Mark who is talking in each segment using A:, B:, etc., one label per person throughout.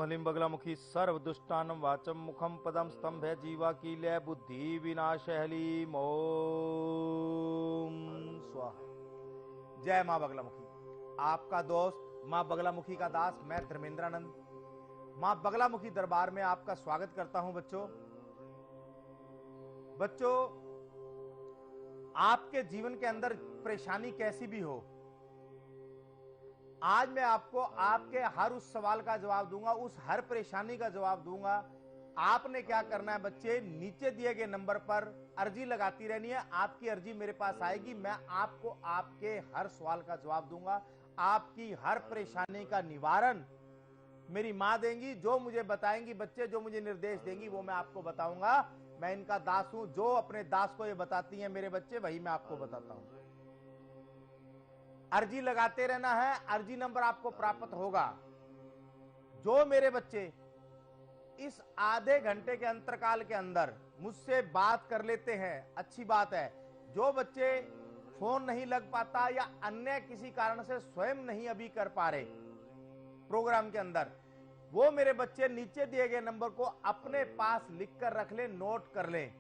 A: हलिम बगलामुखी सर्व दुष्टानम वाचम मुखम पदम स्तंभ है जीवा की लय बुद्धि विनाश हलीम ओम स्वाहा। जय मां बगलामुखी। आपका दोस्त मां बगलामुखी का दास मैं धर्मेंद्रानंद मां बगलामुखी दरबार में आपका स्वागत करता हूं। बच्चों, आपके जीवन के अंदर परेशानी कैसी भी हो, आज मैं आपको आपके हर उस सवाल का जवाब दूंगा, उस हर परेशानी का जवाब दूंगा। आपने क्या करना है बच्चे, नीचे दिए गए नंबर पर अर्जी लगाती रहनी है। आपकी अर्जी मेरे पास आएगी, मैं आपको आपके हर सवाल का जवाब दूंगा। आपकी हर परेशानी का निवारण मेरी मां देंगी। जो मुझे बताएंगी बच्चे, जो मुझे निर्देश देंगी वो मैं आपको बताऊंगा। मैं इनका दास हूं, जो अपने दास को ये बताती हैं मेरे बच्चे, वही मैं आपको बताता हूं। अर्जी लगाते रहना है, अर्जी नंबर आपको प्राप्त होगा। जो मेरे बच्चे इस आधे घंटे के अंतरकाल के अंदर मुझसे बात कर लेते हैं, अच्छी बात है। जो बच्चे फोन नहीं लग पाता या अन्य किसी कारण से स्वयं नहीं अभी कर पा रहे प्रोग्राम के अंदर, वो मेरे बच्चे नीचे दिए गए नंबर को अपने पास लिख कर रख लें, नोट कर लें।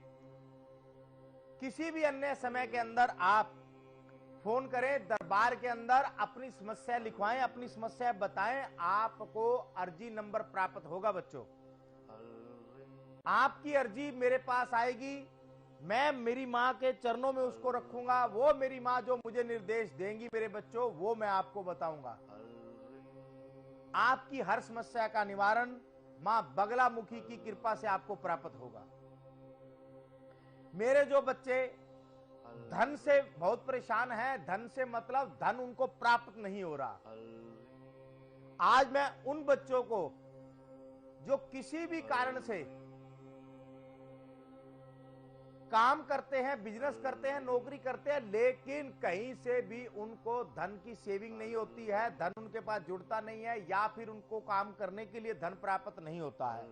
A: किसी भी अन्य समय के अंदर आप फोन करें, दरबार के अंदर अपनी समस्या लिखवाएं, अपनी समस्या बताएं, आपको अर्जी नंबर प्राप्त होगा। बच्चों, आपकी अर्जी मेरे पास आएगी, मैं मेरी मां के चरणों में उसको रखूंगा। वो मेरी मां जो मुझे निर्देश देंगी मेरे बच्चों, वो मैं आपको बताऊंगा। आपकी हर समस्या का निवारण मां बगलामुखी की कृपा से आपको प्राप्त होगा। मेरे जो बच्चे धन से बहुत परेशान हैं, धन से मतलब धन उनको प्राप्त नहीं हो रहा, आज मैं उन बच्चों को जो किसी भी कारण से काम करते हैं, बिजनेस करते हैं, नौकरी करते हैं, लेकिन कहीं से भी उनको धन की सेविंग नहीं होती है, धन उनके पास जुड़ता नहीं है, या फिर उनको काम करने के लिए धन प्राप्त नहीं होता है,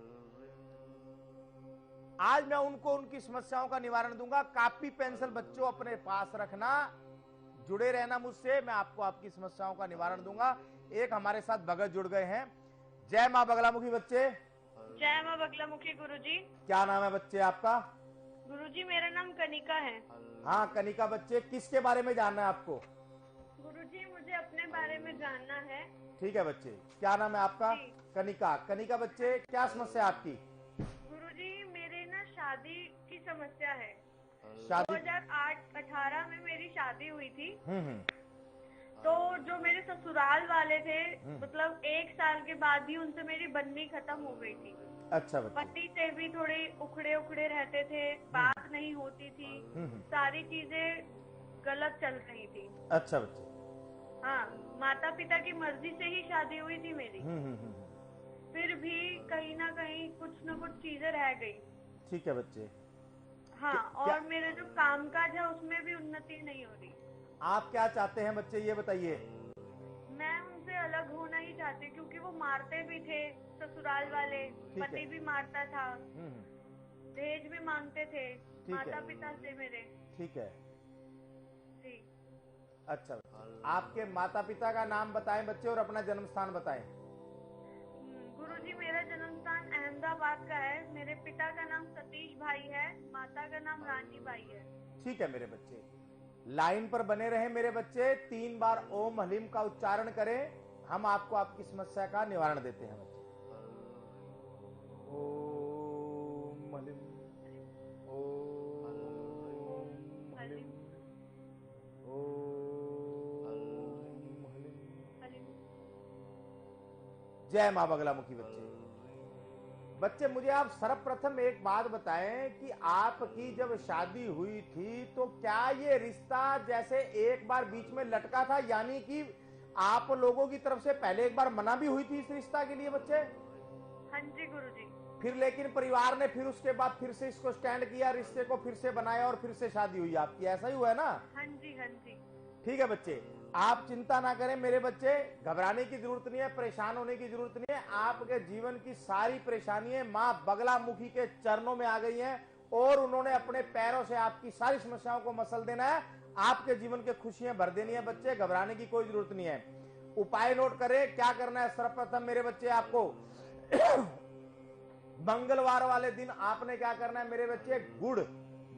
A: आज मैं उनको उनकी समस्याओं का निवारण दूंगा। कॉपी पेंसिल बच्चों अपने पास रखना, जुड़े रहना मुझसे, मैं आपको आपकी समस्याओं का निवारण दूंगा। एक हमारे साथ भगत जुड़ गए हैं। जय मां बगलामुखी बच्चे।
B: जय मां बगलामुखी गुरुजी।
A: क्या नाम है बच्चे आपका?
B: गुरुजी मेरा नाम कनिका है।
A: हाँ कनिका बच्चे, किसके बारे में जानना है आपको?
B: गुरुजी मुझे अपने बारे में जानना है।
A: ठीक है बच्चे, क्या नाम है आपका? कनिका। कनिका बच्चे, क्या समस्या है आपकी?
B: गुरुजी मेरे ना शादी की समस्या है।
A: शादी
B: 2008-18 में मेरी शादी हुई थी। तो जो मेरे ससुराल वाले थे, मतलब 1 साल के बाद ही उनसे मेरी बननी खत्म हो गई थी।
A: अच्छा बच्चे।
B: पति से भी थोड़े उखड़े उखड़े रहते थे, बात नहीं होती थी, सारी चीजें गलत चल रही थी।
A: अच्छा बच्चे।
B: हाँ, माता पिता की मर्जी से ही शादी हुई थी मेरी। फिर भी कहीं ना कहीं कुछ न कुछ चीजें रह गई।
A: ठीक है बच्चे।
B: हाँ, और मेरे जो कामकाज है उसमें भी उन्नति नहीं हो रही।
A: आप क्या चाहते हैं बच्चे, ये बताइए।
B: मैं उनसे अलग होना ही चाहती, क्योंकि वो मारते भी थे, ससुराल वाले, पति भी मारता था, दहेज भी मांगते थे माता पिता से मेरे।
A: ठीक है
B: जी।
A: अच्छा, आपके माता पिता का नाम बताएं बच्चे और अपना जन्म स्थान बताएं।
B: गुरुजी मेरा जन्म स्थान अहमदाबाद का है। मेरे पिता का नाम सतीश भाई है, माता का नाम रानी बाई है।
A: ठीक है मेरे बच्चे, लाइन पर बने रहे मेरे बच्चे। 3 बार ओम हलीम का उच्चारण करें, हम आपको आपकी समस्या का निवारण देते हैं बच्चे। ओम हलीम, ओम हलीम, ओम हलीम। जय मां बगलामुखी बच्चे। बच्चे मुझे आप सर्वप्रथम एक बात बताएं कि आपकी जब शादी हुई थी तो क्या ये रिश्ता जैसे एक बार बीच में लटका था, यानी कि आप लोगों की तरफ से पहले एक बार मना भी हुई थी इस रिश्ता के लिए बच्चे?
B: हाँ जी गुरुजी। फिर
A: लेकिन परिवार ने फिर उसके बाद फिर से इसको स्टैंड किया, रिश्ते को फिर से बनाया और फिर से शादी हुई आपकी, ऐसा ही हुआ है ना?
B: हाँ जी हाँ जी।
A: ठीक है बच्चे, आप चिंता ना करें मेरे बच्चे, घबराने की जरूरत नहीं है, परेशान होने की जरूरत नहीं है। आपके जीवन की सारी परेशानियां मां बगलामुखी के चरणों में आ गई हैं और उन्होंने अपने पैरों से आपकी सारी समस्याओं को मसल देना है, आपके जीवन के खुशियां भर देनी है बच्चे, घबराने की कोई जरूरत नहीं है। उपाय नोट करें, क्या करना है सर्वप्रथम मेरे बच्चे आपको मंगलवार वाले दिन आपने क्या करना है मेरे बच्चे, गुड़,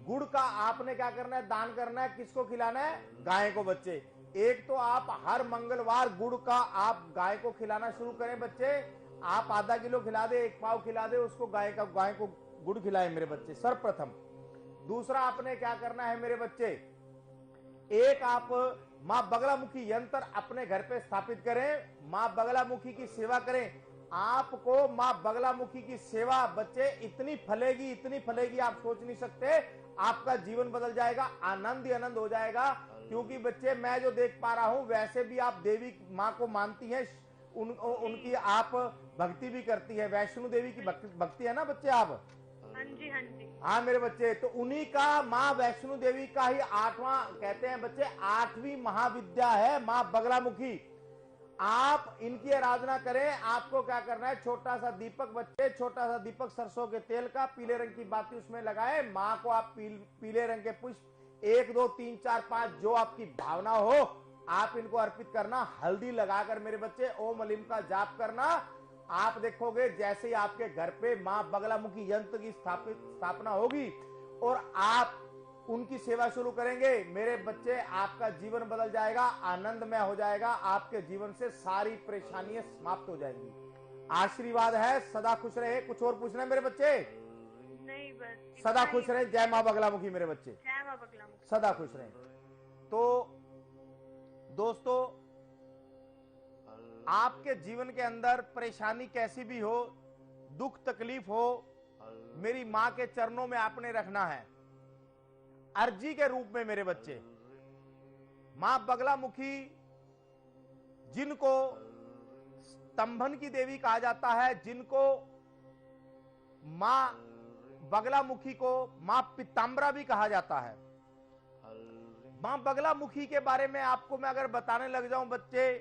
A: गुड़ का आपने क्या करना है, दान करना है। किसको खिलाना है? गाय को बच्चे। एक तो आप हर मंगलवार गुड़ का आप गाय को खिलाना शुरू करें बच्चे। आप आधा किलो खिला दे, 1 पाव खिला दे उसको, गाय को गुड़ खिलाए मेरे बच्चे, सर्वप्रथम। दूसरा आपने क्या करना है मेरे बच्चे, एक आप मां बगलामुखी यंत्र अपने घर पे स्थापित करें, मां बगलामुखी की सेवा करें। आपको मां बगलामुखी की सेवा बच्चे इतनी फलेगी आप सोच नहीं सकते। आपका जीवन बदल जाएगा, आनंद ही आनंद हो जाएगा। क्योंकि बच्चे मैं जो देख पा रहा हूं, वैसे भी आप देवी मां को मानती हैं, उनकी आप भक्ति भी करती है, वैष्णो देवी की भक्ति है ना बच्चे आप?
B: हाँ जी, हाँ जी।
A: हाँ मेरे बच्चे, तो उन्हीं का माँ वैष्णो देवी का ही 8वां कहते हैं बच्चे, 8वीं महाविद्या है माँ बगलामुखी। आप इनकी आराधना करें। आपको क्या करना है, छोटा सा दीपक बच्चे, छोटा सा दीपक सरसों के तेल का, पीले रंग की बाती उसमें लगाए। माँ को आप पीले रंग के पुष्प 1 2 3 4 5 जो आपकी भावना हो आप इनको अर्पित करना। हल्दी लगाकर मेरे बच्चे ओम अलीम का जाप करना। आप देखोगे जैसे ही आपके घर पे मां बगलामुखी यंत्र की स्थापना होगी और आप उनकी सेवा शुरू करेंगे मेरे बच्चे, आपका जीवन बदल जाएगा, आनंदमय हो जाएगा। आपके जीवन से सारी परेशानियां समाप्त हो जाएंगी। आशीर्वाद है, सदा खुश रहे। कुछ और पूछना है मेरे बच्चे?
B: नहीं, बस
A: सदा खुश रहे। जय मां बगलामुखी मेरे बच्चे,
B: जय मां बगलामुखी।
A: सदा खुश रहे। तो दोस्तों, आपके जीवन के अंदर परेशानी कैसी भी हो, दुख तकलीफ हो, मेरी मां के चरणों में आपने रखना है अर्जी के रूप में मेरे बच्चे। मां बगलामुखी जिनको स्तंभन की देवी कहा जाता है, जिनको मां बगलामुखी को मां पीताम्बरा भी कहा जाता है। मां बगलामुखी के बारे में आपको मैं अगर बताने लग जाऊं बच्चे,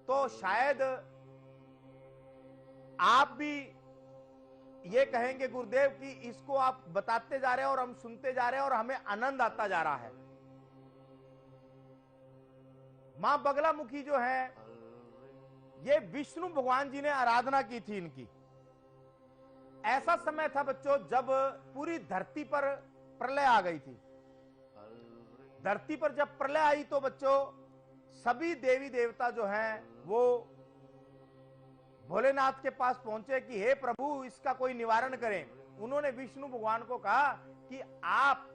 A: तो शायद आप भी ये कहेंगे गुरुदेव कि इसको आप बताते जा रहे हैं और हम सुनते जा रहे हैं और हमें आनंद आता जा रहा है। मां बगलामुखी जो है, ये विष्णु भगवान जी ने आराधना की थी इनकी। ऐसा समय था बच्चों जब पूरी धरती पर प्रलय आ गई थी। धरती पर जब प्रलय आई तो बच्चों सभी देवी देवता जो हैं वो भोलेनाथ के पास पहुंचे कि हे प्रभु इसका कोई निवारण करें। उन्होंने विष्णु भगवान को कहा कि आप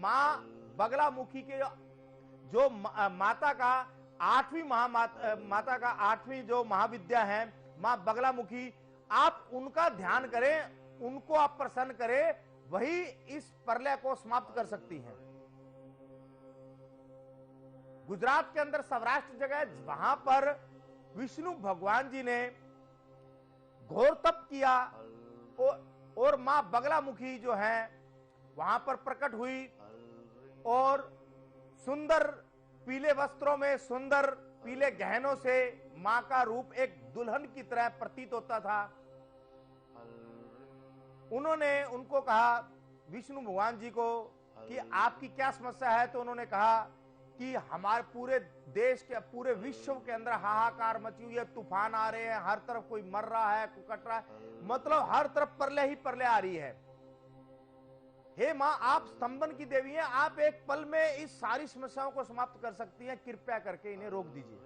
A: मां बगलामुखी के जो माता का 8वीं माता का 8वीं जो महाविद्या है मां बगलामुखी, आप उनका ध्यान करें, उनको आप प्रसन्न करें, वही इस प्रलय को समाप्त कर सकती हैं। गुजरात के अंदर सौराष्ट्र जगह, वहां पर विष्णु भगवान जी ने घोर तप किया और मां बगलामुखी जो है वहां पर प्रकट हुई और सुंदर पीले वस्त्रों में, सुंदर पीले गहनों से मां का रूप एक दुल्हन की तरह प्रतीत होता था। उन्होंने उनको कहा विष्णु भगवान जी को कि आपकी क्या समस्या है। तो उन्होंने कहा कि हमारे पूरे देश के, पूरे विश्व के अंदर हाहाकार मची हुई है, तूफान आ रहे हैं, हर तरफ कोई मर रहा है, कोई कट रहा है, मतलब हर तरफ प्रलय ही प्रलय आ रही है। हे मां, आप स्तंभन की देवी हैं, आप एक पल में इस सारी समस्याओं को समाप्त कर सकती हैं, कृपया करके इन्हें रोक दीजिए।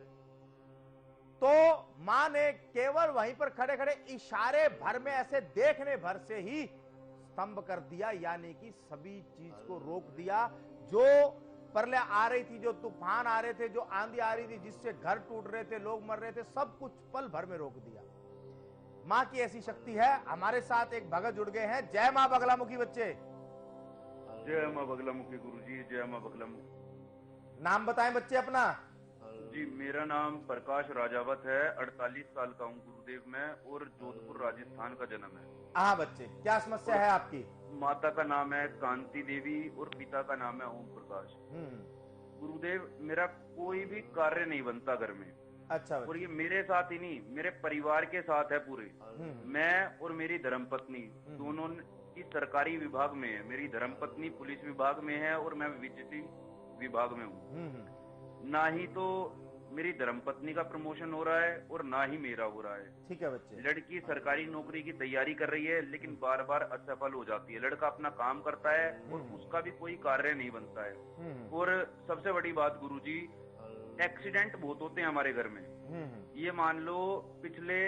A: तो मां ने केवल वहीं पर खड़े खड़े इशारे भर में, ऐसे देखने भर से ही स्तंभ कर दिया, यानी कि सभी चीज को रोक दिया। जो प्रलय आ रही थी, जो तूफान आ रहे थे, जो आंधी आ रही थी, जिससे घर टूट रहे थे, लोग मर रहे थे, सब कुछ पल भर में रोक दिया। मां की ऐसी शक्ति है। हमारे साथ एक भगत जुड़ गए हैं। जय मां बगलामुखी बच्चे।
C: जय मां बगलामुखी गुरुजी, जय मां बगलामुखी।
A: नाम बताएं बच्चे अपना।
C: जी, मेरा नाम प्रकाश राजावत है, 48 साल का हूँ गुरुदेव मैं, और जोधपुर राजस्थान का जन्म है।
A: हाँ बच्चे, क्या समस्या है आपकी?
C: माता का नाम है कांति देवी और पिता का नाम है ओम प्रकाश। गुरुदेव, मेरा कोई भी कार्य नहीं बनता घर में।
A: अच्छा।
C: और ये मेरे साथ ही नहीं, मेरे परिवार के साथ है पूरे। मैं और मेरी धर्मपत्नी दोनों की सरकारी विभाग में है। मेरी धर्मपत्नी पुलिस विभाग में है और मैं विजिटिंग विभाग में हूँ। ना ही तो मेरी धर्मपत्नी का प्रमोशन हो रहा है और ना ही मेरा हो रहा है।
A: ठीक है बच्चे।
C: लड़की सरकारी नौकरी की तैयारी कर रही है लेकिन बार बार असफल हो जाती है। लड़का अपना काम करता है और उसका भी कोई कार्य नहीं बनता है। और सबसे बड़ी बात गुरुजी, एक्सीडेंट बहुत होते हैं हमारे घर में। ये मान लो पिछले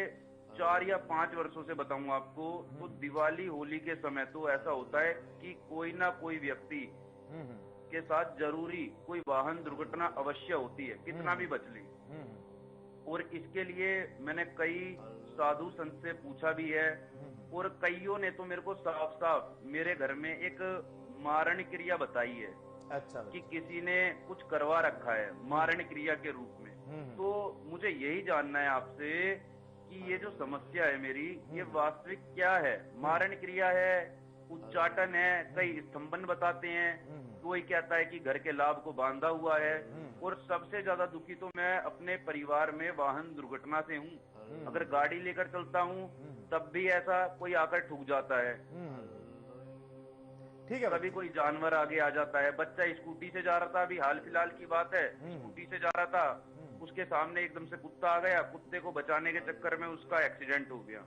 C: 4 या 5 वर्षों से बताऊं आपको, तो दिवाली होली के समय तो ऐसा होता है कि कोई ना कोई व्यक्ति के साथ जरूरी कोई वाहन दुर्घटना अवश्य होती है, कितना भी बच ले। और इसके लिए मैंने कई साधु संत से पूछा भी है और कईयों ने तो मेरे को साफ साफ मेरे घर में एक मारण क्रिया बताई है।
A: अच्छा
C: कि किसी ने कुछ करवा रखा है मारण क्रिया के रूप में। तो मुझे यही जानना है आपसे कि ये जो समस्या है मेरी, ये वास्तविक क्या है? मारण क्रिया है, उच्चाटन है, कई स्तंभन बताते हैं, कोई कहता है कि घर के लाभ को बांधा हुआ है। और सबसे ज्यादा दुखी तो मैं अपने परिवार में वाहन दुर्घटना से हूँ। अगर गाड़ी लेकर चलता हूँ तब भी ऐसा कोई आकर ठुक जाता है।
A: ठीक है।
C: कभी कोई जानवर आगे आ जाता है। बच्चा स्कूटी से जा रहा था, अभी हाल फिलहाल की बात है, स्कूटी से जा रहा था, उसके सामने एकदम से कुत्ता आ गया। कुत्ते को बचाने के चक्कर में उसका एक्सीडेंट हो गया।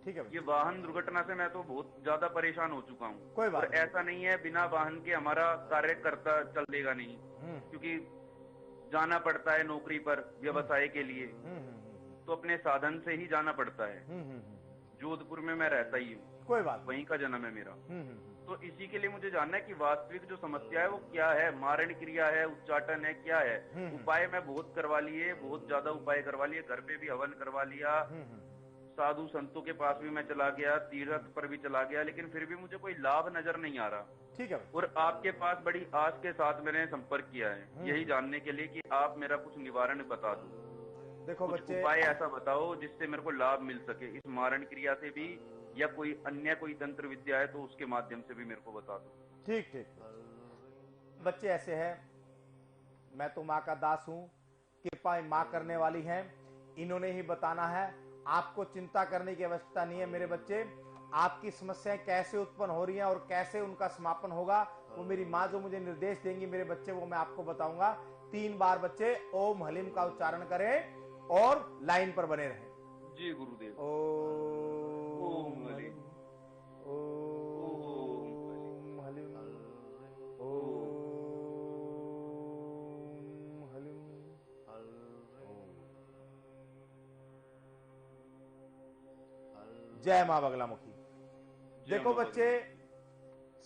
A: ठीक है।
C: ये वाहन दुर्घटना से मैं तो बहुत ज्यादा परेशान हो चुका हूँ।
A: कोई बात
C: और ऐसा नहीं है बिना वाहन के हमारा कार्य करता चलेगा नहीं, क्योंकि जाना पड़ता है नौकरी पर व्यवसाय के लिए, तो अपने साधन से ही जाना पड़ता है। जोधपुर में मैं रहता ही हूँ,
A: कोई बात,
C: वहीं का जन्म है मेरा। तो इसी के लिए मुझे जानना है कि वास्तविक जो समस्या है वो क्या है? मारण क्रिया है, उच्चाटन है, क्या है? उपाय मैं बहुत करवा लिए, बहुत ज्यादा उपाय करवा लिए, घर पे भी हवन करवा लिया, साधु संतों के पास भी मैं चला गया, तीर्थ पर भी चला गया, लेकिन फिर भी मुझे कोई लाभ नजर नहीं आ रहा।
A: ठीक है।
C: और आपके पास बड़ी आस के साथ मैंने संपर्क किया है, यही जानने के लिए कि आप मेरा कुछ निवारण बता दो।
A: देखो
C: कुछ
A: बच्चे,
C: उपाय ऐसा बताओ जिससे मेरे को लाभ मिल सके इस मारण क्रिया से भी, या कोई अन्य कोई तंत्र विद्या है तो उसके माध्यम से भी मेरे को बता दो।
A: ठीक ठीक। बच्चे ऐसे है, मैं तो माँ का दास हूँ, कृपा माँ करने वाली है, इन्होंने ही बताना है। आपको चिंता करने की आवश्यकता नहीं है मेरे बच्चे। आपकी समस्याएं कैसे उत्पन्न हो रही हैं और कैसे उनका समापन होगा, वो मेरी माँ जो मुझे निर्देश देंगी मेरे बच्चे, वो मैं आपको बताऊंगा। 3 बार बच्चे ओम हलीम का उच्चारण करें और लाइन पर बने रहें।
C: जी गुरुदेव।
A: ओम हलीम, ओम हलीम, ओम हलीम। जय मां बगलामुखी। देखो बच्चे,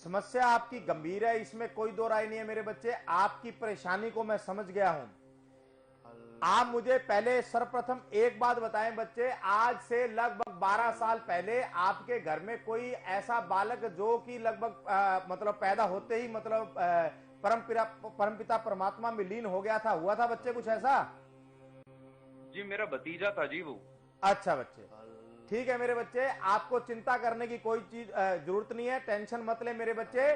A: समस्या आपकी गंभीर है, इसमें कोई दो राय नहीं है मेरे बच्चे। आपकी परेशानी को मैं समझ गया हूं। आप मुझे पहले सर्वप्रथम एक बात बताएं बच्चे, आज से लगभग 12 साल पहले आपके घर में कोई ऐसा बालक जो कि लगभग मतलब पैदा होते ही मतलब परमपिता परमात्मा में लीन हो गया था, हुआ था बच्चे कुछ ऐसा?
C: जी मेरा भतीजा था जी वो।
A: अच्छा बच्चे, ठीक है मेरे बच्चे, आपको चिंता करने की कोई चीज जरूरत नहीं है, टेंशन मत ले मेरे बच्चे।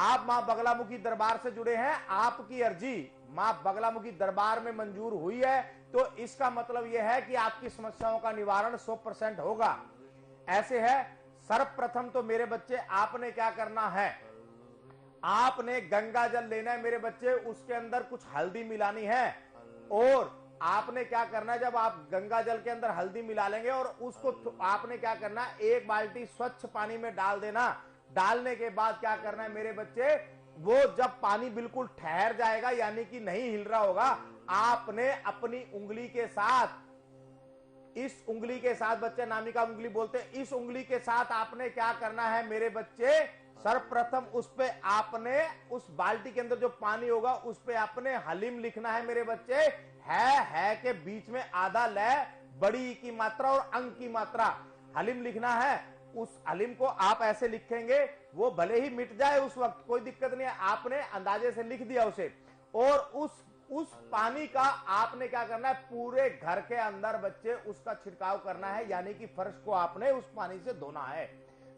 A: आप मां बगलामुखी दरबार से जुड़े हैं, आपकी अर्जी मां बगलामुखी दरबार में मंजूर हुई है, तो इसका मतलब यह है कि आपकी समस्याओं का निवारण 100% होगा। ऐसे है, सर्वप्रथम तो मेरे बच्चे आपने क्या करना है, आपने गंगा जल लेना है मेरे बच्चे, उसके अंदर कुछ हल्दी मिलानी है, और आपने क्या करना है, जब आप गंगा जल के अंदर हल्दी मिला लेंगे और उसको आपने क्या करना है, 1 बाल्टी स्वच्छ पानी में डाल देना। डालने के बाद क्या करना है मेरे बच्चे, वो जब पानी बिल्कुल ठहर जाएगा, यानी कि नहीं हिल रहा होगा, आपने अपनी उंगली के साथ, इस उंगली के साथ, बच्चे नामिका उंगली बोलते हैं, इस उंगली के साथ आपने क्या करना है मेरे बच्चे, सर्वप्रथम उस पे आपने, उस बाल्टी के अंदर जो पानी होगा उस पे आपने हलीम लिखना है मेरे बच्चे। है के बीच में आधा लय, बड़ी की मात्रा और अंक की मात्रा, हलीम लिखना है। उस हलीम को आप ऐसे लिखेंगे, वो भले ही मिट जाए उस वक्त, कोई दिक्कत नहीं है, आपने अंदाजे से लिख दिया उसे, और उस पानी का आपने क्या करना है, पूरे घर के अंदर बच्चे उसका छिड़काव करना है, यानी कि फर्श को आपने उस पानी से धोना है।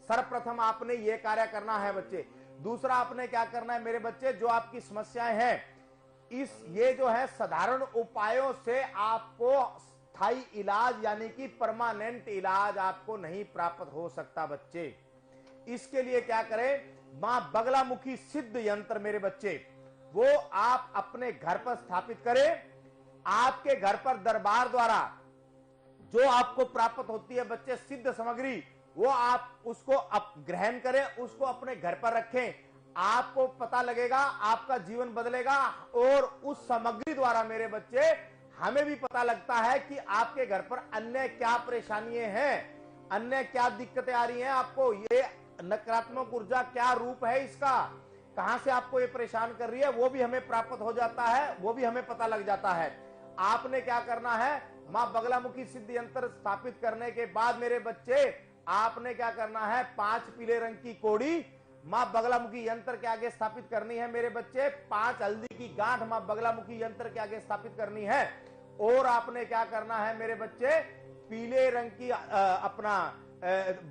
A: सर्वप्रथम आपने ये कार्य करना है बच्चे। दूसरा आपने क्या करना है मेरे बच्चे, जो आपकी समस्याएं हैं, ये जो है साधारण उपायों से आपको स्थायी इलाज यानी कि परमानेंट इलाज आपको नहीं प्राप्त हो सकता बच्चे। इसके लिए क्या करें, मां बगलामुखी सिद्ध यंत्र मेरे बच्चे, वो आप अपने घर पर स्थापित करें। आपके घर पर दरबार द्वारा जो आपको प्राप्त होती है बच्चे सिद्ध सामग्री, वो आप उसको ग्रहण करें, उसको अपने घर पर रखें। आपको पता लगेगा, आपका जीवन बदलेगा। और उस सामग्री द्वारा मेरे बच्चे हमें भी पता लगता है कि आपके घर पर अन्य क्या परेशानियां हैं, अन्य क्या दिक्कतें आ रही हैं, आपको ये नकारात्मक ऊर्जा क्या रूप है इसका, कहां से आपको ये परेशान कर रही है, वो भी हमें प्राप्त हो जाता है, वो भी हमें पता लग जाता है। आपने क्या करना है, मां बगलामुखी सिद्ध यंत्र स्थापित करने के बाद मेरे बच्चे आपने क्या करना है, 5 पीले रंग की कोड़ी मां बगलामुखी यंत्र के आगे स्थापित करनी है मेरे बच्चे। 5 हल्दी की गांठ मां बगलामुखी यंत्र के आगे स्थापित करनी है। और आपने क्या करना है मेरे बच्चे, पीले रंग की अपना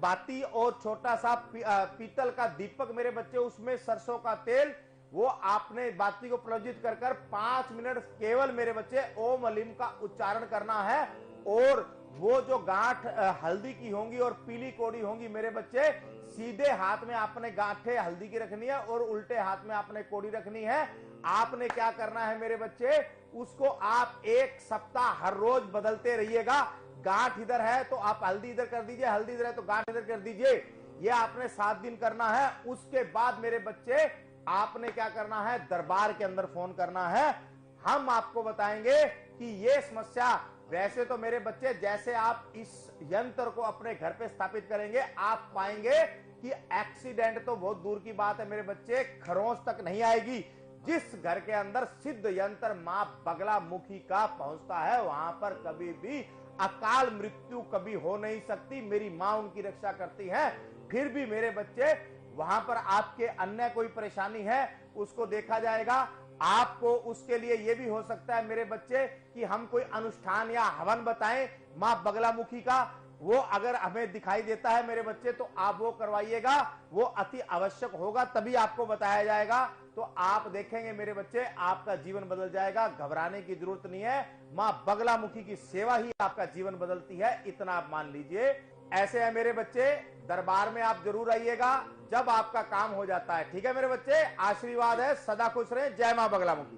A: बाती और छोटा सा पीतल का दीपक मेरे बच्चे, उसमें सरसों का तेल, वो आपने बाती को प्रज्वलित कर 5 मिनट केवल मेरे बच्चे ओम हलीम का उच्चारण करना है। और वो जो गांठ हल्दी की होंगी और पीली कोड़ी होंगी मेरे बच्चे, सीधे हाथ में आपने गांठे हल्दी की रखनी है और उल्टे हाथ में आपने कोड़ी रखनी है। आपने क्या करना है मेरे बच्चे, उसको आप 1 सप्ताह हर रोज बदलते रहिएगा। गांठ इधर है तो आप हल्दी इधर कर दीजिए, हल्दी इधर है तो गांठ इधर कर दीजिए। ये आपने 7 दिन करना है। उसके बाद मेरे बच्चे आपने क्या करना है, दरबार के अंदर फोन करना है। हम आपको बताएंगे कि ये समस्या, वैसे तो मेरे बच्चे जैसे आप इस यंत्र को अपने घर पे स्थापित करेंगे, आप पाएंगे कि एक्सीडेंट तो बहुत दूर की बात है मेरे बच्चे, खरोंच तक नहीं आएगी। जिस घर के अंदर सिद्ध यंत्र मां बगलामुखी का पहुंचता है, वहां पर कभी भी अकाल मृत्यु कभी हो नहीं सकती। मेरी मां उनकी रक्षा करती है। फिर भी मेरे बच्चे वहां पर आपके अन्य कोई परेशानी है उसको देखा जाएगा। आपको उसके लिए यह भी हो सकता है मेरे बच्चे कि हम कोई अनुष्ठान या हवन बताएं मां बगलामुखी का, वो अगर हमें दिखाई देता है मेरे बच्चे तो आप वो करवाइएगा, वो अति आवश्यक होगा, तभी आपको बताया जाएगा। तो आप देखेंगे मेरे बच्चे आपका जीवन बदल जाएगा। घबराने की जरूरत नहीं है, मां बगलामुखी की सेवा ही आपका जीवन बदलती है, इतना आप मान लीजिए। ऐसे है मेरे बच्चे, दरबार में आप जरूर आइएगा जब आपका काम हो जाता है। ठीक है मेरे बच्चे, आशीर्वाद है, सदा खुश रहे। जय मां बगलामुखी।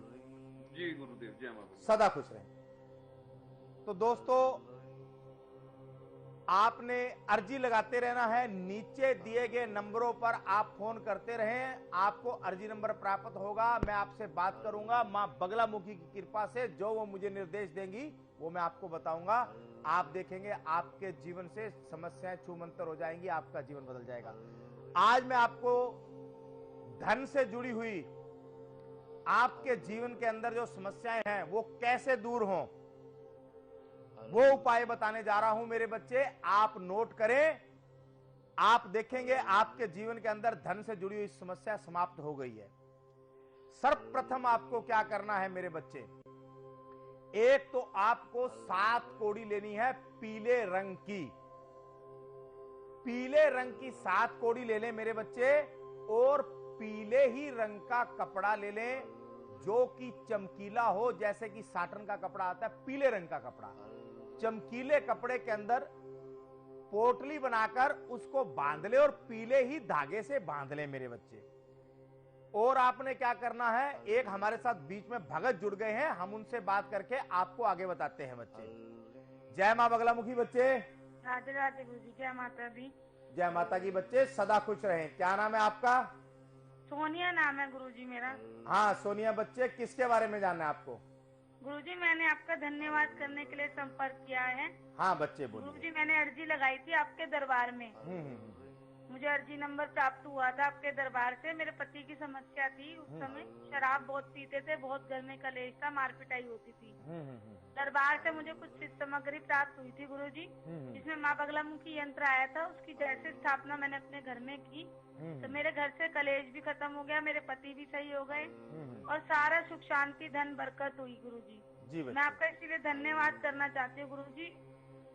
C: जी गुरुदेव, जय मां।
A: सदा खुश रहे। तो दोस्तों, आपने अर्जी लगाते रहना है। नीचे दिए गए नंबरों पर आप फोन करते रहें, आपको अर्जी नंबर प्राप्त होगा। मैं आपसे बात करूंगा, मां बगलामुखी की कृपा से जो वो मुझे निर्देश देंगी वो मैं आपको बताऊंगा। आप देखेंगे आपके जीवन से समस्याएं छूमंतर हो जाएंगी, आपका जीवन बदल जाएगा। आज मैं आपको धन से जुड़ी हुई आपके जीवन के अंदर जो समस्याएं हैं वो कैसे दूर हों, वो उपाय बताने जा रहा हूं मेरे बच्चे। आप नोट करें, आप देखेंगे आपके जीवन के अंदर धन से जुड़ी हुई समस्या समाप्त हो गई है। सर्वप्रथम आपको क्या करना है मेरे बच्चे, एक तो आपको 7 कोड़ी लेनी है पीले रंग की। पीले रंग की 7 कोड़ी ले लें मेरे बच्चे, और पीले ही रंग का कपड़ा ले लें जो कि चमकीला हो, जैसे कि साटन का कपड़ा आता है, पीले रंग का कपड़ा। चमकीले कपड़े के अंदर पोटली बनाकर उसको बांध ले और पीले ही धागे से बांध ले मेरे बच्चे। और आपने क्या करना है, एक हमारे साथ बीच में भगत जुड़ गए हैं, हम उनसे बात करके आपको आगे बताते हैं बच्चे। जय मां बगलामुखी बच्चे।
B: राधे राधे गुरुजी, जय माता दी।
A: जय माता की बच्चे, सदा खुश रहें। क्या नाम है आपका?
B: सोनिया नाम है गुरुजी मेरा।
A: हाँ सोनिया बच्चे, किसके बारे में जानना है आपको?
B: गुरुजी मैंने आपका धन्यवाद करने के लिए संपर्क किया है।
A: हाँ बच्चे बोलिए।
B: गुरुजी मैंने अर्जी लगाई थी आपके दरबार में। मुझे अर्जी नंबर प्राप्त हुआ था आपके दरबार से। मेरे पति की समस्या थी, उस समय शराब बहुत पीते थे, बहुत घर में कलेश था, मार पिटाई होती थी। दरबार से मुझे कुछ सामग्री प्राप्त हुई थी गुरुजी, जिसमें माँ बगलामुखी यंत्र आया था। उसकी जैसे स्थापना मैंने अपने घर में की तो मेरे घर से कलेश भी खत्म हो गया, मेरे पति भी सही हो गए और सारा सुख शांति धन बरकत हुई गुरुजी। मैं आपका इसीलिए धन्यवाद करना चाहती हूँ गुरुजी,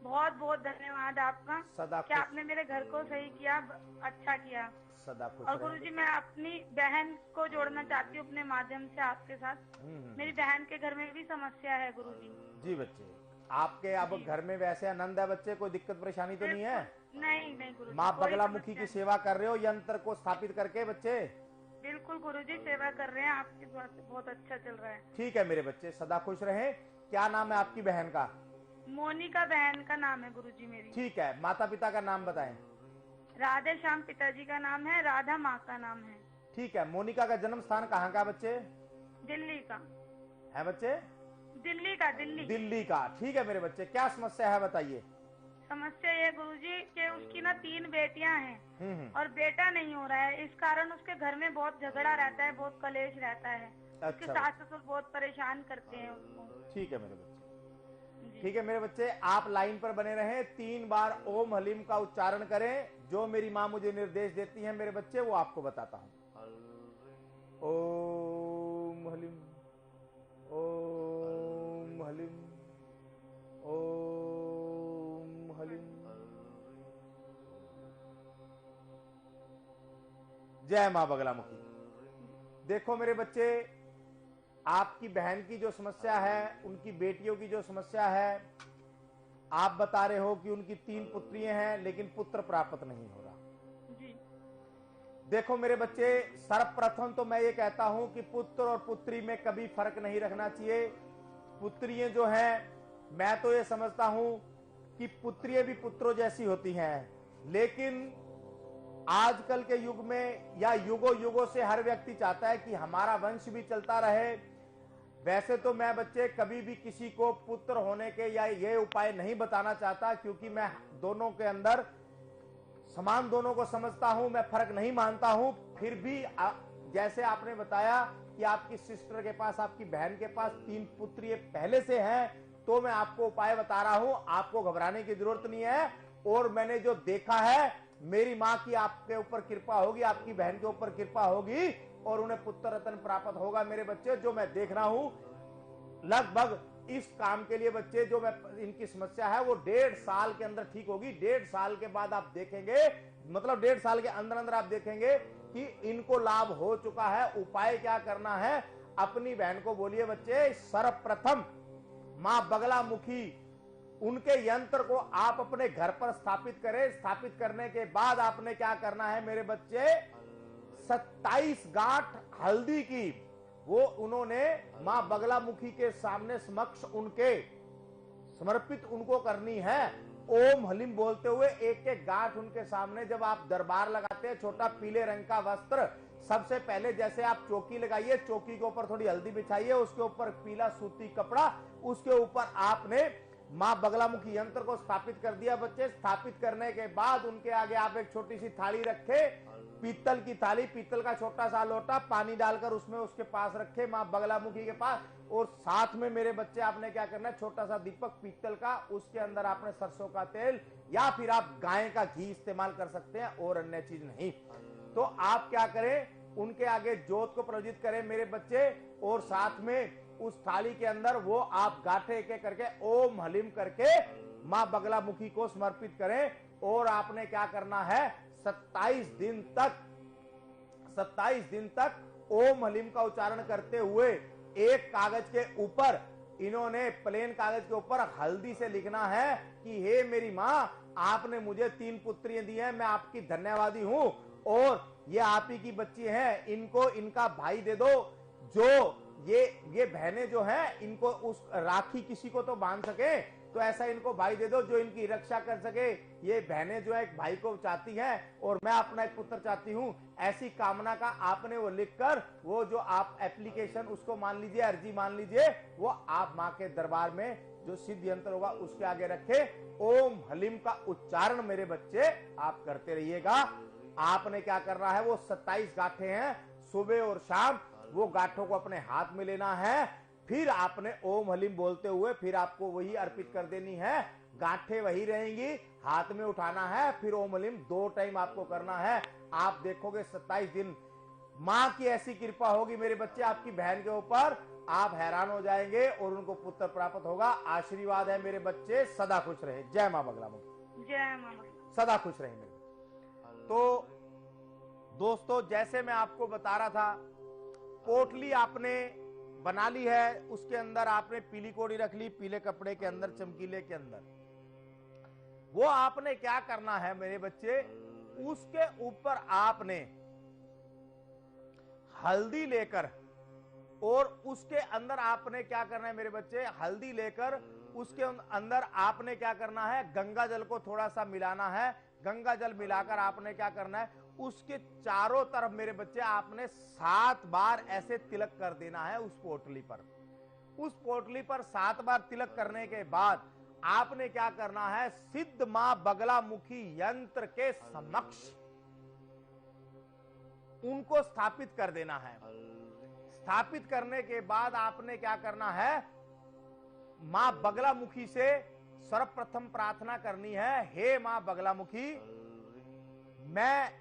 B: बहुत बहुत धन्यवाद आपका।
A: सदा
B: कि आपने मेरे घर को सही किया, अच्छा किया।
A: सदा खुश।
B: और गुरुजी मैं अपनी बहन को जोड़ना चाहती हूँ अपने माध्यम से आपके साथ। मेरी बहन के घर में भी समस्या है गुरुजी।
A: जी बच्चे, आपके अब घर में वैसे आनंद है बच्चे, कोई दिक्कत परेशानी तो नहीं है?
B: नहीं गुरुजी।
A: माँ बगलामुखी की सेवा कर रहे हो यंत्र को स्थापित करके बच्चे?
B: बिल्कुल गुरुजी, सेवा कर रहे हैं, आपकी दुआ से बहुत अच्छा चल रहा है।
A: ठीक है मेरे बच्चे, सदा खुश रहें। क्या नाम है आपकी बहन का?
B: मोनिका बहन का नाम है गुरुजी मेरी।
A: ठीक है, माता पिता का नाम बताएं।
B: राधे श्याम पिताजी का नाम है, राधा माँ का नाम है।
A: ठीक है, मोनिका का जन्म स्थान कहाँ का बच्चे?
B: दिल्ली का।
A: है बच्चे?
B: दिल्ली का, दिल्ली।
A: दिल्ली का। ठीक है मेरे बच्चे, क्या समस्या है बताइए।
B: समस्या ये गुरुजी कि उसकी ना 3 बेटियां हैं
A: हम्म।
B: और बेटा नहीं हो रहा है। इस कारण उसके घर में बहुत झगड़ा रहता है, बहुत कलेश रहता है। उसके
A: अच्छा।
B: सास ससुर बहुत परेशान करते हैं उसको।
A: ठीक है मेरे बच्चे,
B: जी।
A: ठीक है मेरे बच्चे, आप लाइन पर बने रहें। 3 बार ओम हलीम का उच्चारण करें। जो मेरी माँ मुझे निर्देश देती है मेरे बच्चे, वो आपको बताता हूँ। ओम हलीम, ओम हलीम, ओम हलीम। जय माँ बगलामुखी। देखो मेरे बच्चे, आपकी बहन की जो समस्या है, उनकी बेटियों की जो समस्या है, आप बता रहे हो कि उनकी 3 पुत्रियां हैं लेकिन पुत्र प्राप्त नहीं हो रहा।
B: जी।
A: देखो मेरे बच्चे, सर्वप्रथम तो मैं ये कहता हूं कि पुत्र और पुत्री में कभी फर्क नहीं रखना चाहिए। पुत्रियां जो हैं, मैं तो ये समझता हूं कि पुत्रियां भी पुत्रों जैसी होती हैं, लेकिन आजकल के युग में या युगों युगों से हर व्यक्ति चाहता है कि हमारा वंश भी चलता रहे। वैसे तो मैं बच्चे कभी भी किसी को पुत्र होने के या ये उपाय नहीं बताना चाहता, क्योंकि मैं दोनों के अंदर समान दोनों को समझता हूं, मैं फर्क नहीं मानता हूं। फिर भी जैसे आपने बताया कि आपकी सिस्टर के पास, आपकी बहन के पास 3 पुत्री पहले से हैं, तो मैं आपको उपाय बता रहा हूं। आपको घबराने की जरूरत नहीं है। और मैंने जो देखा है, मेरी माँ की आपके ऊपर कृपा होगी, आपकी बहन के ऊपर कृपा होगी और उन्हें पुत्र रत्न प्राप्त होगा मेरे बच्चे। जो मैं देख रहा हूं, लगभग इस काम के लिए बच्चे, जो मैं इनकी समस्या है वो 1.5 साल के अंदर ठीक होगी। 1.5 साल के बाद आप देखेंगे, मतलब 1.5 साल के अंदर अंदर आप देखेंगे कि इनको लाभ हो चुका है। उपाय क्या करना है, अपनी बहन को बोलिए बच्चे, सर्वप्रथम मां बगलामुखी, उनके यंत्र को आप अपने घर पर स्थापित करें। स्थापित करने के बाद आपने क्या करना है मेरे बच्चे, 27 गांठ हल्दी की वो उन्होंने मां बगलामुखी के सामने समक्ष उनके समर्पित उनको करनी है। ओम हलीम बोलते हुए एक एक गांठ उनके सामने, जब आप दरबार लगाते हैं, छोटा पीले रंग का वस्त्र, सबसे पहले जैसे आप चौकी लगाइए, चौकी के ऊपर थोड़ी हल्दी बिछाइए, उसके ऊपर पीला सूती कपड़ा, उसके ऊपर आपने मां बगलामुखी यंत्र को स्थापित कर दिया बच्चे। स्थापित करने के बाद उनके आगे आप एक छोटी सी थाली रखे, पीतल की थाली, पीतल का छोटा सा लोटा, पानी डालकर उसमें उसके पास रखे मां बगलामुखी के पास। और साथ में मेरे बच्चे आपने क्या करना है, छोटा सा दीपक पीतल का, उसके अंदर आपने सरसों का तेल या फिर आप गाय का घी इस्तेमाल कर सकते हैं और अन्य चीज नहीं। तो आप क्या करें, उनके आगे जोत को प्रज्वलित करें मेरे बच्चे, और साथ में उस थाली के अंदर वो आप गांठे एक करके ओम हलीम करके मां बगलामुखी को समर्पित करें। और आपने क्या करना है, 27 दिन तक ओम हलीम का उच्चारण करते हुए एक कागज के ऊपर, इन्होंने प्लेन कागज के ऊपर हल्दी से लिखना है कि हे मेरी मां, आपने मुझे 3 पुत्रियां दी हैं, मैं आपकी धन्यवादी हूं, और ये आप ही की बच्ची हैं, इनको इनका भाई दे दो। जो ये बहनें जो हैं, इनको उस राखी किसी को तो बांध सके, तो ऐसा इनको भाई दे दो जो इनकी रक्षा कर सके। ये बहनें जो है एक भाई को चाहती हैं और मैं अपना एक पुत्र चाहती हूं, ऐसी कामना का आपने वो लिखकर, वो जो आप एप्लीकेशन उसको मान लीजिए, अर्जी मान लीजिए, वो आप मां के दरबार में जो सिद्ध यंत्र होगा उसके आगे रखे। ओम हलीम का उच्चारण मेरे बच्चे आप करते रहिएगा। आपने क्या करना है, वो 27 गांठे हैं, सुबह और शाम वो गांठों को अपने हाथ में लेना है। फिर आपने ओम हलीम बोलते हुए फिर आपको वही अर्पित कर देनी है। गांठें वही रहेंगी, हाथ में उठाना है, फिर ओम हलीम 2 टाइम आपको करना है। आप देखोगे 27 दिन मां की ऐसी कृपा होगी मेरे बच्चे आपकी बहन के ऊपर, आप हैरान हो जाएंगे और उनको पुत्र प्राप्त होगा। आशीर्वाद है मेरे बच्चे, सदा खुश रहे। जय मां बगलामुखी।
B: जय मां।
A: सदा खुश रहे मेरे। तो दोस्तों, जैसे मैं आपको बता रहा था, पोटली आपने बना ली है, उसके अंदर आपने पीली कोड़ी रख ली, पीले कपड़े के अंदर, चमकीले के अंदर। वो आपने क्या करना है मेरे बच्चे, उसके ऊपर आपने हल्दी लेकर, और उसके अंदर आपने क्या करना है मेरे बच्चे, हल्दी लेकर उसके अंदर आपने क्या करना है, गंगा जल को थोड़ा सा मिलाना है। गंगा जल मिलाकर आपने क्या करना है, उसके चारों तरफ मेरे बच्चे आपने 7 बार ऐसे तिलक कर देना है उस पोटली पर। उस पोटली पर 7 बार तिलक करने के बाद आपने क्या करना है, सिद्ध मां बगलामुखी यंत्र के समक्ष उनको स्थापित कर देना है। स्थापित करने के बाद आपने क्या करना है, मां बगलामुखी से सर्वप्रथम प्रार्थना करनी है, हे मां बगलामुखी, मैं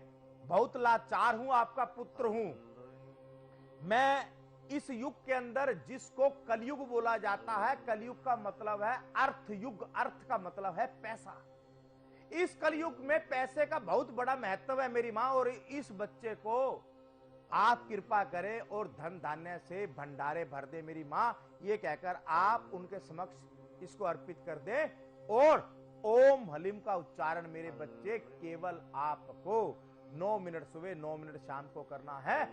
A: बहुत लाचार हूं, आपका पुत्र हूं। मैं इस युग के अंदर जिसको कलयुग बोला जाता है, कलयुग का मतलब है अर्थ युग, अर्थ का मतलब है पैसा। इस कलयुग में पैसे का बहुत बड़ा महत्व है मेरी मां, और इस बच्चे को आप कृपा करें और धन धान्य से भंडारे भर दे मेरी मां, ये कहकर आप उनके समक्ष इसको अर्पित कर दे। और ओम हलीम का उच्चारण मेरे बच्चे केवल आपको 9 मिनट सुबह 9 मिनट शाम को करना है,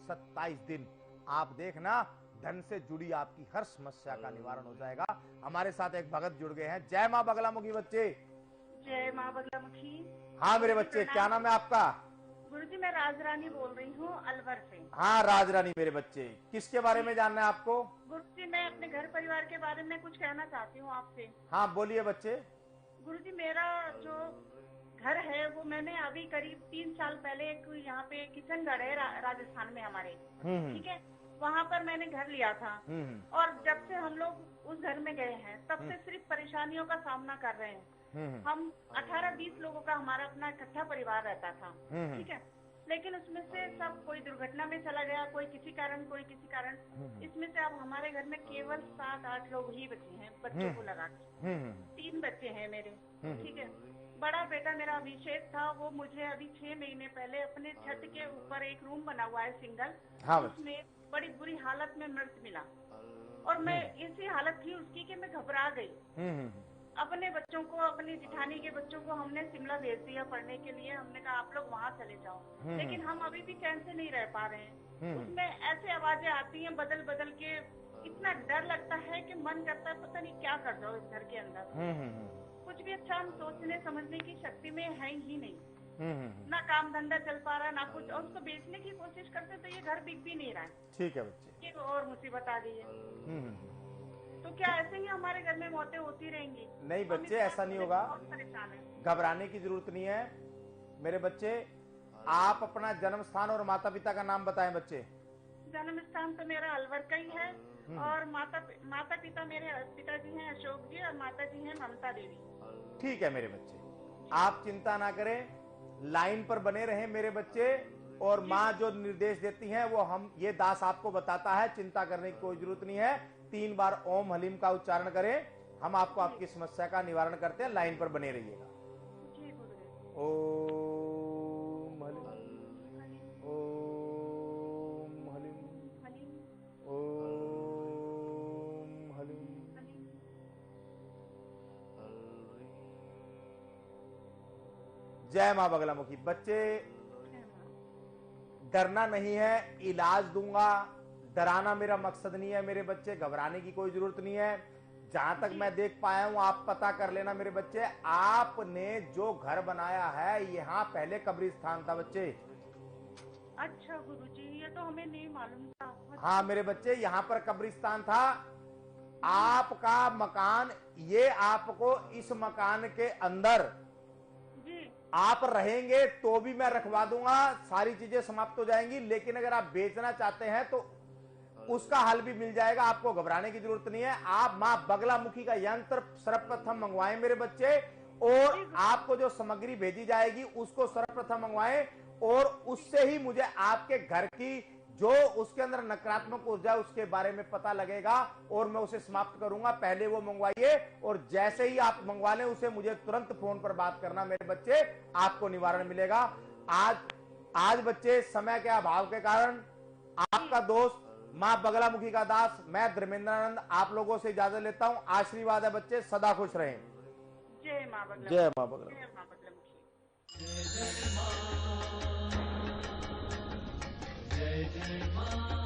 A: 27 दिन। आप देखना धन से जुड़ी आपकी हर समस्या का निवारण हो जाएगा। हमारे साथ एक भगत जुड़ गए हैं। जय मां बगलामुखी बच्चे।
B: जय मां बगलामुखी।
A: हाँ मेरे बच्चे, क्या नाम है आपका?
B: गुरुजी मैं राजरानी बोल रही हूँ अलवर से।
A: हाँ राजरानी मेरे बच्चे, किसके बारे में जानना है आपको?
B: गुरुजी मैं अपने घर परिवार के बारे में कुछ कहना चाहती हूँ आपसे।
A: हाँ बोलिए बच्चे।
B: गुरुजी मेरा जो घर है वो मैंने अभी करीब 3 साल पहले एक यहाँ पे किशनगढ़ है राजस्थान में हमारे, ठीक है, वहाँ पर मैंने घर लिया था। और जब से हम लोग उस घर में गए हैं तब से सिर्फ परेशानियों का सामना कर रहे हैं। हम 18-20 लोगों का हमारा अपना इकट्ठा परिवार रहता था, ठीक है, लेकिन उसमें से सब कोई दुर्घटना में चला गया, कोई किसी कारण कोई किसी कारण। इसमें से अब हमारे घर में केवल 7-8 लोग ही बचे हैं बच्चों को लगा के। 3 बच्चे हैं मेरे, ठीक है। बड़ा बेटा मेरा अभिषेक था, वो मुझे अभी 6 महीने पहले अपने छत के ऊपर एक रूम बना हुआ है सिंगल, उसमें बड़ी बुरी हालत में मृत मिला। और मैं ऐसी हालत थी उसकी कि मैं घबरा गई। अपने बच्चों को, अपनी जिठानी के बच्चों को हमने शिमला भेज दिया पढ़ने के लिए। हमने कहा आप लोग वहाँ चले जाओ, लेकिन हम अभी भी चैन से नहीं रह पा रहे हैं। उसमें ऐसे आवाजें आती हैं बदल बदल के, इतना डर लगता है कि मन करता है पता नहीं क्या कर जाओ इस घर के अंदर। कुछ भी अच्छा हम सोचने समझने की शक्ति में है ही नहीं। ना काम धंधा चल पा रहा ना कुछ, और उसको बेचने की कोशिश करते तो ये घर बिक भी नहीं रहा है।
A: ठीक है बच्चे,
B: ये और मुसीबत आ गई है। तो क्या ऐसे ही हमारे घर में मौतें होती रहेंगी?
A: नहीं बच्चे, ऐसा नहीं होगा,
B: परेशान है।
A: घबराने की जरूरत नहीं है मेरे बच्चे। आप अपना जन्म स्थान और माता पिता का नाम बताएं बच्चे।
B: जन्म स्थान तो मेरा अलवर का ही है, और माता पिता मेरे पिताजी हैं अशोक जी और माता जी हैं ममता देवी।
A: ठीक है मेरे बच्चे, आप चिंता ना करें, लाइन पर बने रहें मेरे बच्चे, और माँ जो निर्देश देती हैं वो हम, ये दास आपको बताता है, चिंता करने की कोई जरूरत नहीं है। 3 बार ओम हलीम का उच्चारण करें, हम आपको आपकी समस्या का निवारण करते हैं। लाइन पर बने रहिएगा। ओम हलीम, ओम हलीम, ओम हलीम। जय मां बगलामुखी। बच्चे डरना नहीं है, इलाज दूंगा, डराना मेरा मकसद नहीं है मेरे बच्चे, घबराने की कोई जरूरत नहीं है। जहां तक मैं देख पाया हूं, आप पता कर लेना मेरे बच्चे, आपने जो घर बनाया है यहाँ पहले कब्रिस्तान था बच्चे।
B: अच्छा गुरुजी, ये तो हमें नहीं मालूम था।
A: हाँ मेरे बच्चे, यहाँ पर कब्रिस्तान था। आपका मकान, ये आपको इस मकान के अंदर आप रहेंगे तो भी मैं रखवा दूंगा, सारी चीजें समाप्त हो जाएंगी। लेकिन अगर आप बेचना चाहते हैं तो उसका हल भी मिल जाएगा, आपको घबराने की जरूरत नहीं है। आप मां बगलामुखी का यंत्र सर्वप्रथम मंगवाएं मेरे बच्चे, और आपको जो सामग्री भेजी जाएगी उसको सर्वप्रथम मंगवाएं, और उससे ही मुझे आपके घर की जो उसके अंदर नकारात्मक ऊर्जा उसके बारे में पता लगेगा, और मैं उसे समाप्त करूंगा। पहले वो मंगवाइए, और जैसे ही आप मंगवा लें उसे मुझे तुरंत फोन पर बात करना मेरे बच्चे, आपको निवारण मिलेगा। आज बच्चे समय के अभाव के कारण आपका दोस्त मां बगलामुखी का दास मैं धर्मेंद्रानंद आप लोगों से इजाजत लेता हूं। आशीर्वाद है बच्चे, सदा खुश रहें।
B: जय मां बगलामुखी।
A: जय मां बगलामुखी।
B: जय मां बगलामुखी।
D: जय जय मां। जय जय माँ